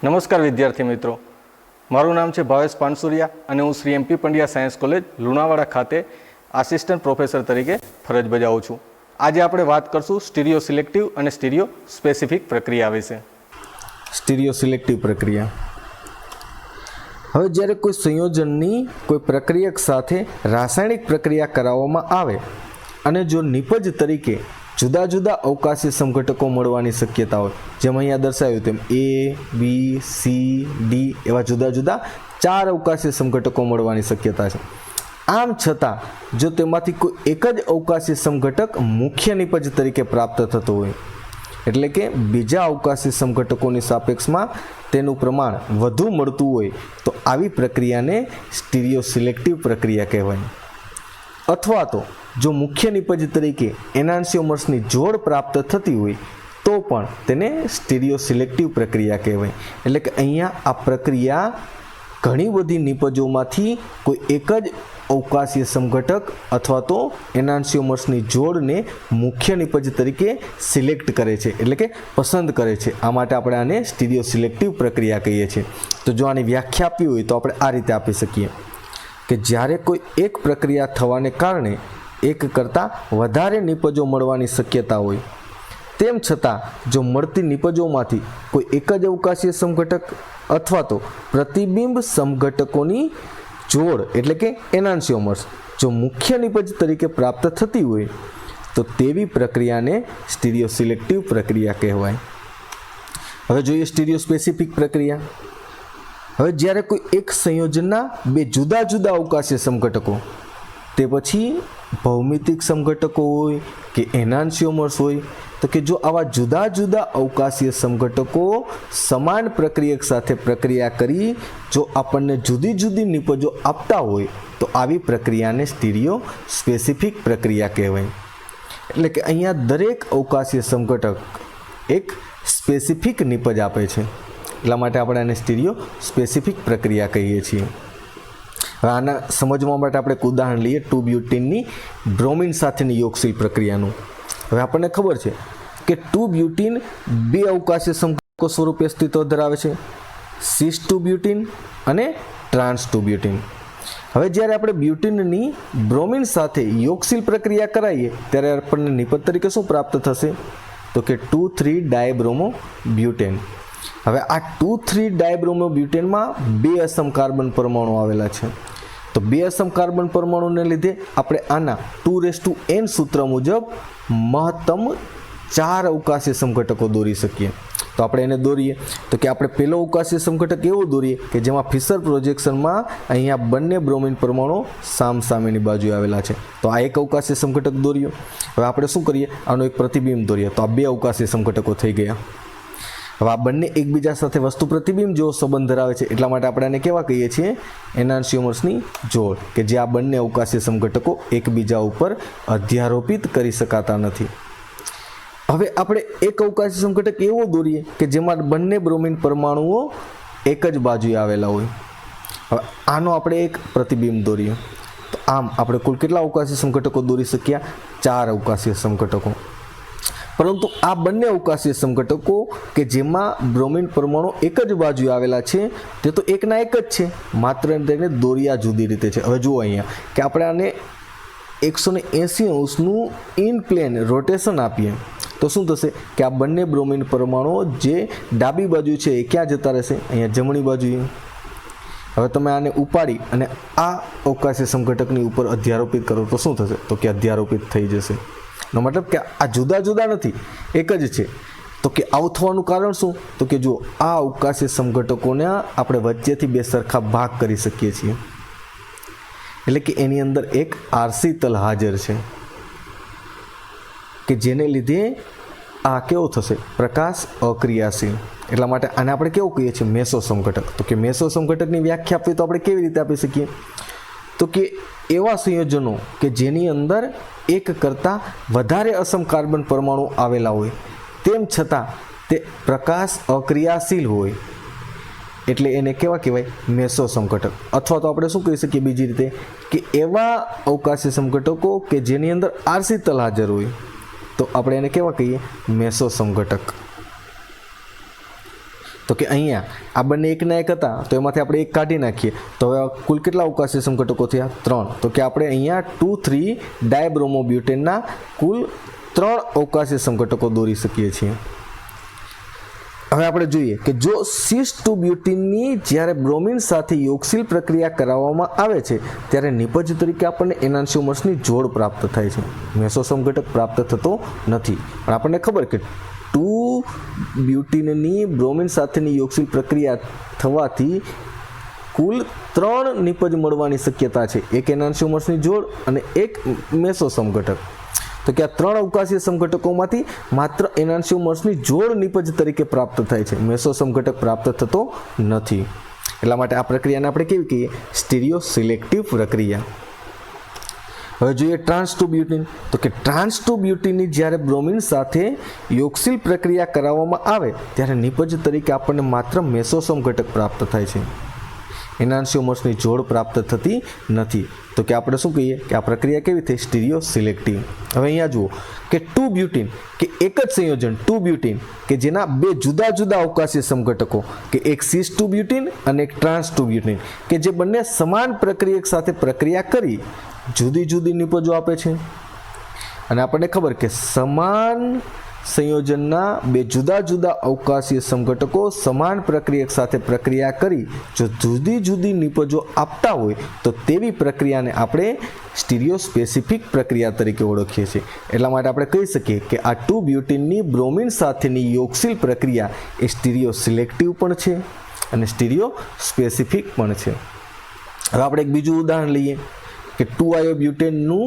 નમસ્કાર વિદ્યાર્થી મિત્રો, મારું નામ છે ભાવેશ પાનસુરિયા અને હું Shri MP Pandya science college Lunawada ખાતે આસિસ્ટન્ટ પ્રોફેસર તરીકે ફરજ બજાવું છું. આજે આપણે વાત કરશું સ્ટીરિયો સિલેક્ટિવ અને સ્ટીરિયો સ્પેસિફિક પ્રક્રિયા વિશે. સ્ટીરિયો સિલેક્ટિવ પ્રક્રિયા. હવે જ્યારે કોઈ સંયોજનની કોઈ પ્રક્રિયક સાથે રાસાયણિક પ્રક્રિયા કરાવવામાં આવે અને જો નિપજ તરીકે જુદા જુદા અવકાશી સમઘટકો મળવાની શક્યતા હોય, જેમ અહીંયા દર્શાવ્યું તેમ A, B, C, D એવા જુદા જુદા 4 અવકાશી સમઘટકો મળવાની શક્યતા છે. આમ છતાં જો તેમાંથી કોઈ એક જ અવકાશી સમઘટક મુખ્ય નિપજ તરીકે પ્રાપ્ત થતો હોય, એટલે કે બીજા અવકાશી સમઘટકોની સાપેક્ષમાં તેનું પ્રમાણ વધુ મળતું હોય, તો આવી પ્રક્રિયાને સ્ટીરિયો સિલેક્ટિવ પ્રક્રિયા કહેવાય. અથવા તો જો મુખ્ય નિપજ તરીકે એનાન્સિયોમર્સની જોડ પ્રાપ્ત થતી હોય તો પણ તેને સ્ટીરિયો સિલેક્ટિવ પ્રક્રિયા કહેવાય. એટલે કે અહીંયા આ પ્રક્રિયા ઘણી બધી નિપજોમાંથી કોઈ એક જ અવકાશીય સમઘટક અથવા તો એનાન્સિયોમર્સની જોડને મુખ્ય નિપજ તરીકે સિલેક્ટ કરે છે, એટલે કે પસંદ કરે છે. આ માટે આપણે આને સ્ટીરિયો સિલેક્ટિવ પ્રક્રિયા કહીએ છીએ. તો જો આની વ્યાખ્યા આપવી હોય તો આપણે આ રીતે આપી શકીએ કે જ્યારે કોઈ એક પ્રક્રિયા થવાને કારણે એક કરતાં વધારે નિપજો મળવાની શક્યતા હોય, તેમ છતાં જો મળતી નિપજોમાંથી કોઈ એક જ અવકાશીય સમઘટક અથવા તો પ્રતિબિંબ સમઘટકોની જોડ એટલે કે એનાન્સિયોમર્સ જો મુખ્ય નિપજ તરીકે પ્રાપ્ત થતી હોય તો તેવી પ્રક્રિયાને સ્ટીરિયો સિલેક્ટિવ પ્રક્રિયા કહેવાય. હવે જોઈએ સ્ટીરિયો સ્પેસિફિક પ્રક્રિયા. હવે જ્યારે કોઈ એક સંયોજનના બે જુદા જુદા અવકાશીય સમઘટકો, તે પછી ભૌમિતિક સમઘટકો હોય કે એનાન્સિયોમર્સ હોય, તો કે જો આવા જુદા જુદા અવકાશીય સમઘટકો સમાન પ્રક્રિયક સાથે પ્રક્રિયા કરી જો આપણને જુદી જુદી નિપજો આપતા હોય તો આવી પ્રક્રિયાને સ્ટીરિયો સ્પેસિફિક પ્રક્રિયા કહેવાય. એટલે કે અહીંયા દરેક અવકાશીય સમઘટક એક સ્પેસિફિક નિપજ આપે છે, એટલા માટે આપણે આને સ્ટીરિયો સ્પેસિફિક પ્રક્રિયા કહીએ છીએ. હવે આના સમજવા માટે આપણે એક ઉદાહરણ લઈએ 2-બ્યુટીનની બ્રોમિન સાથેની યોગશીલ પ્રક્રિયાનું. હવે આપણને ખબર છે કે 2-બ્યુટીન બે અવકાશીય સમઘટકો સ્વરૂપે અસ્તિત્વ ધરાવે છે, સિસ 2-બ્યુટીન અને ટ્રાન્સ 2-બ્યુટીન. હવે જ્યારે આપણે બ્યુટીનની બ્રોમિન સાથે યોગશીલ પ્રક્રિયા કરાવીએ ત્યારે આપણને નિપજ તરીકે શું પ્રાપ્ત થશે, તો કે 2,3-ડાયબ્રોમો બ્યુટેન. હવે આ 2,3-ડાયબ્રોમો બ્યુટેનમાં બે અસમ કાર્બન પરમાણુ આવેલા છે. તો બે અસમ કાર્બન પરમાણુને લીધે આપણે આના 2n સૂત્ર મુજબ મહત્તમ 4 અવકાશીય સમઘટકો દોરી શકીએ. તો આપણે એને દોરીએ તો કે આપણે પહેલો અવકાશીય સમઘટક એવો દોરીએ કે જેમાં ફિશર પ્રોજેક્શનમાં અહીંયા બંને બ્રોમિન પરમાણુ સામસામેની બાજુએ આવેલા છે. તો આ એક અવકાશીય સમઘટક દોર્યો. હવે આપણે શું કરીએ, આનો એક પ્રતિબિંબ દોરીએ. તો આ બે અવકાશીય સમઘટકો થઈ ગયા. હવે આ બંને એકબીજા સાથે વસ્તુ પ્રતિબિંબ જેવો સંબંધ ધરાવે છે, એટલા માટે આપણે આને કેવા કહીએ છીએ, એનાન્સિયોમર્સની જોડ, કે જે આ બંને અવકાશીય સમઘટકો એકબીજા ઉપર અધ્યારોપિત કરી શકાતા નથી. હવે આપણે એક અવકાશી સમઘટક એવો દોરીએ કે જેમાં બંને બ્રોમિન પરમાણુઓ એક જ બાજુએ આવેલા હોય. હવે આનો આપણે એક પ્રતિબિંબ દોરીએ. તો આમ આપણે કુલ કેટલા અવકાશી સમઘટકો દોરી શક્યા, 4 અવકાશી સમઘટકો. પરંતુ આ બંને અવકાશીય સમઘટકો કે જેમાં બ્રોમિન પરમાણુ એક જ બાજુએ આવેલા છે તે તો એકના એક જ છે, માત્ર તેને દોરિયા જુદી રીતે છે. હવે જુઓ અહીંયા કે આપણે આને 180 અંશનું ઇન પ્લેન રોટેશન આપીએ તો શું થશે કે આ બંને બ્રોમિન પરમાણુઓ જે ડાબી બાજુ છે એ ક્યાં જતા રહેશે, અહીંયા જમણી બાજુએ. હવે તમે આને ઉપાડી અને આ અવકાશીય સમઘટકની ઉપર અધ્યારોપિત કરો તો શું થશે, તો કે અધ્યારોપિત થઈ જશે. નો મતલબ કે આ જુદા જુદા નથી, એક જ છે. તો કે આવું થવાનું કારણ શું, તો કે જો આ અવકાશીય સમઘટકોને આપણે વચ્ચેથી બે સરખા ભાગ કરી શકીએ છીએ, એટલે કે એની અંદર એક આરસી તલ હાજર છે કે જેને લીધે આ કેવો થશે, પ્રકાશ અક્રિયાશીલ. એટલા માટે આને આપણે કેવું કહીએ છીએ, મેસો સમઘટક. તો કે મેસો સમઘટકની વ્યાખ્યા આપવી તો આપણે કેવી રીતે આપી શકીએ, તો કે એવા સંયોજનો કે જેની અંદર એક કરતાં વધારે અસમ કાર્બન પરમાણુ આવેલા હોય, તેમ છતાં તે પ્રકાશ અક્રિયાશીલ હોય, એટલે એને કેવા કહેવાય, મેસો સમઘટક. અથવા તો આપણે શું કહી શકીએ બીજી રીતે, કે એવા અવકાશી સમઘટકો કે જેની અંદર આરસી તલ હાજર હોય, તો આપણે એને કેવા કહીએ, મેસો સમઘટક. તો કે અહીંયા આ બંને એકના એક હતા તો એમાંથી આપણે એક કાઢી નાખીએ તો હવે કુલ કેટલા અવકાશી સમઘટકો થયા? 3. તો કે આપણે અહીંયા 2,3 ડાયબ્રોમોબ્યુટેનના કુલ 3 અવકાશી સમઘટકો દોરી શકીએ છીએ. હવે આપણે જોઈએ કે જો સિસ 2 બ્યુટીનની જ્યારે બ્રોમિન સાથે યોગશીલ પ્રક્રિયા કરાવવામાં આવે છે ત્યારે નિપજ તરીકે આપણને એનાન્સિયોમર્સની જોડ પ્રાપ્ત થાય છે. મેસો સમઘટક પ્રાપ્ત થતો નથી. પણ આપણને ખબર કે 2 બ્યુટીનની બ્રોમિન સાથેની યોગશીલ પ્રક્રિયા થવાથી કુલ 3 નિપજ મળવાની શક્યતા છે. એક એનાન્સિયોમર્સની જોડ અને એક મેસો સમઘટક. તો કે આ 3 અવકાશીય સમઘટકોમાંથી માત્ર એનાન્સિયોમર્સની જોડ નિપજ તરીકે પ્રાપ્ત થાય છે. મેસો સમઘટક પ્રાપ્ત થતો નથી. એટલા માટે આ પ્રક્રિયાને આપણે કેવી કહીએ? સ્ટીરિયો સિલેક્ટિવ પ્રક્રિયા. હવે જોઈએ ટ્રાન્સ 2 બ્યુટીન. તો કે ટ્રાન્સ 2 બ્યુટીનની જ્યારે બ્રોમિન સાથે યોગશીલ પ્રક્રિયા કરાવવામાં આવે ત્યારે નિપજ તરીકે આપણને માત્ર મેસો સમઘટક પ્રાપ્ત થાય છે. એનાન્સિયોમર્સની જોડ પ્રાપ્ત થતી નથી. તો કે આપણે શું કહીએ કે આ પ્રક્રિયા કેવી થઈ? Stereo selective. હવે અહીંયા જુઓ કે 2 બ્યુટીન કે એક જ સંયોજન 2 બ્યુટીન કે જેના 2 જુદા જુદા અવકાશી સમઘટકો કે એક સિસ 2 બ્યુટીન અને એક ટ્રાન્સ 2 બ્યુટીન કે જે બંને સમાન પ્રક્રિયક સાથે પ્રક્રિયા કરી જુદી જુદી નિપજો આપે છે. અને આપણને ખબર કે સમાન સંયોજનના 2 જુદા જુદા અવકાશીય સમઘટકો સમાન પ્રક્રિયક સાથે પ્રક્રિયા કરી જો જુદી જુદી નિપજો આપતા હોય તો તેવી પ્રક્રિયાને આપણે સ્ટીરિયો સ્પેસિફિક પ્રક્રિયા તરીકે ઓળખીએ છીએ. એટલા માટે આપણે કહી શકીએ કે આ 2 બ્યુટીનની બ્રોમિન સાથેની યોગશીલ પ્રક્રિયા એ સ્ટીરિયો સિલેક્ટિવ પણ છે અને સ્ટીરિયો સ્પેસિફિક પણ છે. હવે આપણે એક બીજું ઉદાહરણ લઈએ કે 2-આયોબ્યુટેનનું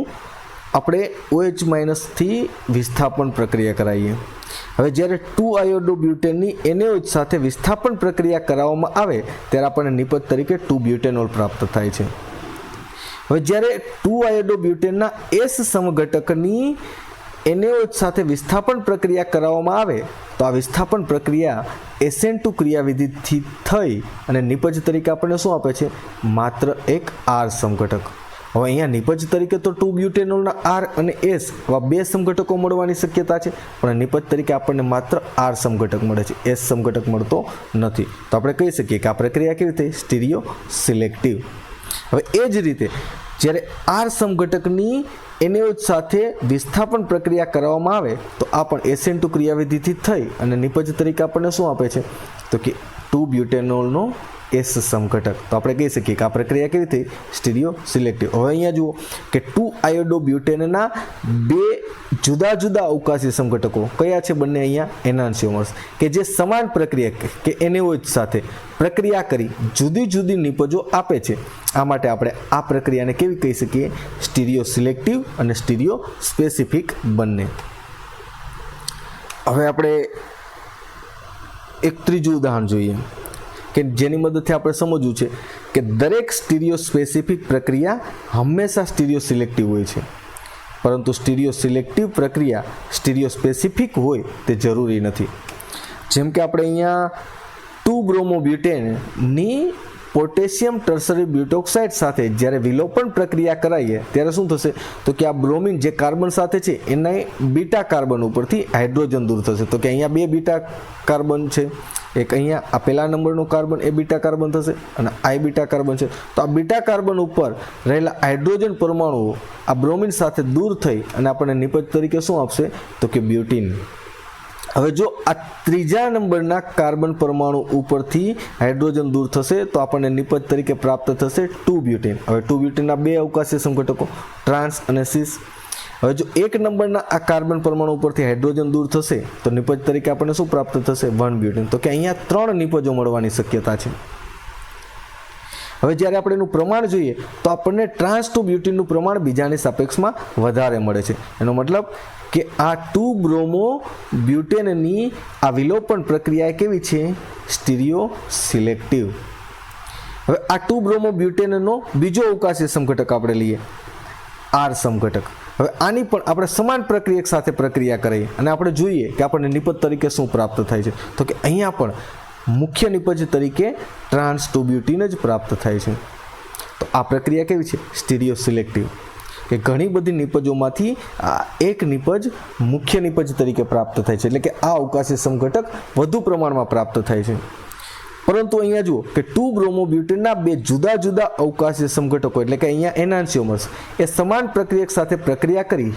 આપણે OH- થી વિસ્થાપન પ્રક્રિયા કરાવીએ. હવે જ્યારે 2-આયોડોબ્યુટેનની NaOH સાથે વિસ્થાપન પ્રક્રિયા કરાવવામાં આવે ત્યારે આપણને નિપજ તરીકે 2-બ્યુટેનોલ પ્રાપ્ત થાય છે. હવે જ્યારે 2-આયોડોબ્યુટેનના S સમઘટકની NaOH સાથે વિસ્થાપન પ્રક્રિયા કરાવવામાં આવે તો આ વિસ્થાપન પ્રક્રિયા SN2 ક્રિયાવિધિથી થઈ અને નિપજ તરીકે આપણને શું આપે છે? માત્ર એક R સમઘટક. હવે અહીંયા નિપજ તરીકે તો 2-બ્યુટેનોલના R અને S આવા 2 સમઘટકો મળવાની શક્યતા છે પણ નિપજ તરીકે આપણને માત્ર R સમઘટક મળે છે, S સમઘટક મળતો નથી. તો આપણે કહી શકીએ કે આ પ્રક્રિયા કેવી થઈ? Stereo selective. હવે એ જ રીતે જ્યારે R સમઘટકની NaOH સાથે વિસ્થાપન પ્રક્રિયા કરવામાં આવે તો આ પણ SN2 ક્રિયાવિધિથી થઈ અને નિપજ તરીકે આપણને શું આપે છે? તો કે 2-બ્યુટેનોલનો S સમઘટક. તો આપણે કહી શકીએ કે આ પ્રક્રિયા કેવી થઈ? Stereo selective. હવે અહીંયા જુઓ કે 2-આયોડોબ્યુટેનના 2 જુદા જુદા અવકાશી સમઘટકો કયા છે? બંને અહીંયા એનાન્સિયોમર્સ કે જે સમાન પ્રક્રિયા કે NaOH સાથે પ્રક્રિયા કરી જુદી જુદી નિપજો આપે છે. આ માટે આપણે આ પ્રક્રિયાને કેવી કહી શકીએ? સ્ટીરિયો સિલેક્ટિવ અને સ્ટીરિયો સ્પેસિફિક બંને. હવે આપણે એક ત્રીજું ઉદાહરણ જોઈએ કે જેની મદદથી આપણે સમજવું છે કે દરેક સ્ટીરિયો સ્પેસિફિક પ્રક્રિયા હંમેશા સ્ટીરિયો સિલેક્ટિવ હોય છે પરંતુ સ્ટીરિયો સિલેક્ટિવ પ્રક્રિયા સ્ટીરિયો સ્પેસિફિક હોય તે જરૂરી નથી. જેમ કે આપણે અહીંયા 2-બ્રોમોબ્યુટેનની પોટેશિયમ ટર્સરી બ્યુટોક્સાઇડ સાથે જ્યારે વિલોપન પ્રક્રિયા કરાવીએ ત્યારે શું થશે? તો કે આ બ્રોમિન જે કાર્બન સાથે છે એના બીટા કાર્બન ઉપરથી હાઇડ્રોજન દૂર થશે. તો કે અહીંયા 2 બીટા કાર્બન છે, એક અહીંયા આ પહેલા નંબરનો કાર્બન એ બીટા કાર્બન થશે અને આ બીટા કાર્બન છે. તો આ બીટા કાર્બન ઉપર રહેલા હાઇડ્રોજન પરમાણુઓ આ બ્રોમિન સાથે દૂર થઈ અને આપણને નિપજ તરીકે શું આપશે? તો કે બ્યુટીન. હવે જો આ ત્રીજા નંબરના કાર્બન પરમાણુ ઉપરથી હાઇડ્રોજન દૂર થશે તો આપણને નિપજ તરીકે પ્રાપ્ત થશે 2-બ્યુટીન. હવે 2-બ્યુટીનના 2 અવકાશી સમઘટકો ટ્રાન્સ અને સિસ. હવે જો એક નંબરના આ કાર્બન પરમાણુ ઉપરથી હાઇડ્રોજન દૂર થશે તો નિપજ તરીકે આપણને શું પ્રાપ્ત થશે? 1-બ્યુટીન. તો કે અહીંયા 3 નિપજો મળવાની શક્યતા છે. હવે જ્યારે આપણે એનું પ્રમાણ જોઈએ તો આપણને ટ્રાન્સ 2-બ્યુટીનનું પ્રમાણ બીજાની સાપેક્ષમાં વધારે મળે છે. એનો મતલબ કે આ 2-બ્રોમોબ્યુટેનની આ વિલોપન પ્રક્રિયા કેવી છે? Stereo selective. હવે આ 2-બ્રોમોબ્યુટેનનો બીજો અવકાશી સમઘટક આપણે લઈએ R સમઘટક. હવે આની પણ આપણે સમાન પ્રક્રિયક સાથે પ્રક્રિયા કરીએ અને આપણે જોઈએ કે આપણને નિપજ તરીકે શું પ્રાપ્ત થાય છે. તો કે અહીંયા પણ મુખ્ય નિપજ તરીકે ટ્રાન્સ 2-બ્યુટીન જ પ્રાપ્ત થાય છે. તો આ પ્રક્રિયા કેવી છે? Stereo selective. કે ઘણી બધી નિપજોમાંથી આ એક નિપજ મુખ્ય નિપજ તરીકે પ્રાપ્ત થાય છે એટલે કે આ અવકાશી સમઘટક વધુ પ્રમાણમાં પ્રાપ્ત થાય છે. પરંતુ અહીંયા જુઓ કે 2 બ્રોમોબ્યુટેનના બે જુદા જુદા અવકાશીય સમઘટકો એટલે કે અહીંયા એનાન્સિયોમર્સ એ સમાન પ્રક્રિયક સાથે પ્રક્રિયા કરી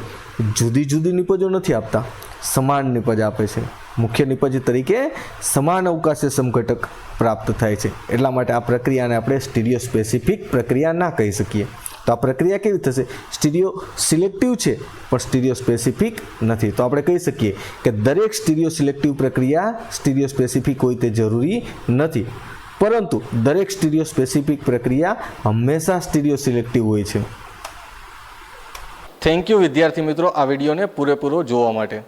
જુદી જુદી નિપજો નથી આપતા, સમાન નિપજ આપે છે. મુખ્ય નિપજ તરીકે સમાન અવકાશીય સમઘટક પ્રાપ્ત થાય છે. એટલા માટે આ પ્રક્રિયાને આપણે સ્ટીરિયો સ્પેસિફિક પ્રક્રિયા ના કહી શકીએ. તો આ પ્રક્રિયા કેવી થશે? સ્ટીરિયો સિલેક્ટિવ છે પણ સ્ટીરિયો સ્પેસિફિક નથી. તો આપણે કહી શકીએ કે દરેક સ્ટીરિયો સિલેક્ટિવ પ્રક્રિયા સ્ટીરિયો સ્પેસિફિક હોય તે જરૂરી નથી, પરંતુ દરેક સ્ટીરિયો સ્પેસિફિક પ્રક્રિયા હંમેશા સ્ટીરિયો સિલેક્ટિવ હોય છે. થેન્ક યુ વિદ્યાર્થી મિત્રો આ વિડીયોને પૂરેપૂરો જોવા માટે.